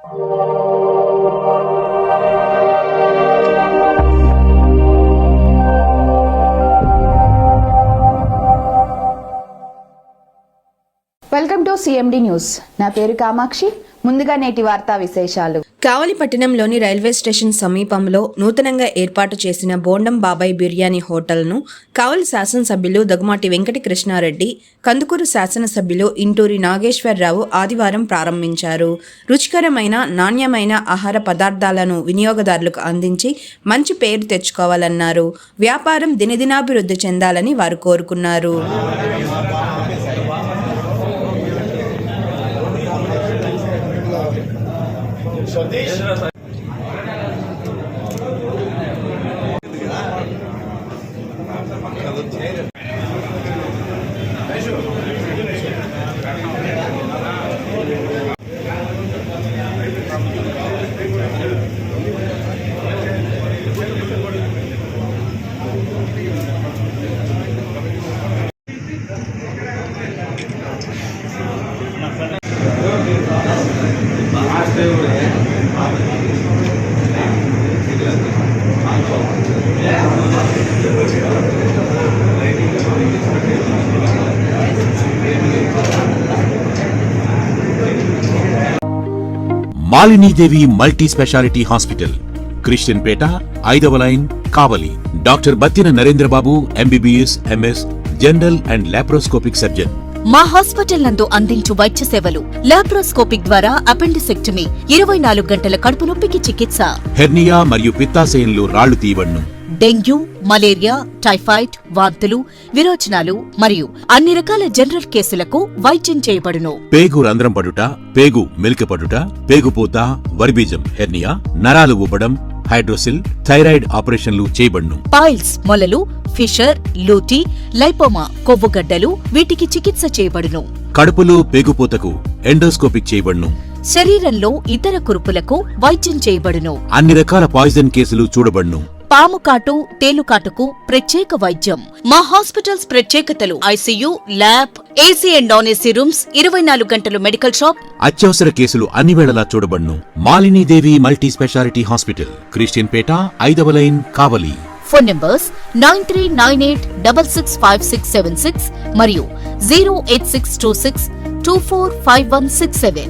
Welcome to CMD news. నా పేరు కామాక్షి. ముందుగా నేటి వార్తా విశేషాలు. కావలి పట్టణంలోని రైల్వే స్టేషన్ సమీపంలో నూతనంగా ఏర్పాటు చేసిన బోండం బాబాయ్ బిర్యానీ హోటల్ను కావలి శాసనసభ్యులు దగ్గుమాటి వెంకట కృష్ణారెడ్డి, కందుకూరు శాసనసభ్యులు ఇంటూరి నాగేశ్వరరావు ఆదివారం ప్రారంభించారు. రుచికరమైన నాణ్యమైన ఆహార పదార్థాలను వినియోగదారులకు అందించి మంచి పేరు తెచ్చుకోవాలన్నారు. వ్యాపారం దినదినాభివృద్ధి చెందాలని వారు కోరుకున్నారు. Malinidevi multi speciality hospital, Christian Peta, 5వ line, Kavali. Doctor Battina Narendrababu, MBBS, MS, general and laparoscopic surgeon. మా హాస్పిటల్ నందు అందించు వైద్య సేవలు: లాప్రోస్కోపిక్ ద్వారా అపెండిసెక్టమీ, 24 గంటల కడుపు నొప్పికి చికిత్స, హెర్నియా మరియు పిత్తాశయంలో రాళ్లు తీయబడును, డెంగ్యూ, మలేరియా, టైఫాయిడ్, వాంతులు, విరోచనాలు మరియు అన్ని రకాల జనరల్ కేసులకు వైద్యం చేయబడును. పేగు రంధ్రం పడుట, పేగు మెలికపడుట, పేగుపూత, వర్బీజం, హెర్నియా, నరాలు ఊపడం, హైడ్రోసిల్, థైరాయిడ్ ఆపరేషన్లు చేయబడును. పైల్స్, మొలలు, ఫిషర్, లూటీ, లైపోమా, కొవ్వుగడ్డలు, వీటికి చికిత్స చేయబడును. కడుపులో పేగుపూతకు ఎండోస్కోపిక్ చేయబడును. శరీరంలో ఇతర కురుపులకు వైద్యం చేయబడును. అన్ని రకాల పాయిజన్ కేసులు చూడబడును. పాము కాటు, తేలుకాటుకు ప్రత్యేక వైద్యం. మా హాస్పిటల్స్ ప్రత్యేకతలు: ICU, lab, AC and non AC rooms, 24 గంటలు మెడికల్ షాప్. అత్యవసర కేసులు అన్ని వేళలా చూడబడును. Malinidevi multi speciality hospital, Christian Peta, 5వ లైన్, కావలి. ఫోన్ నంబర్స్ 9398665676 మరియు 08626245167.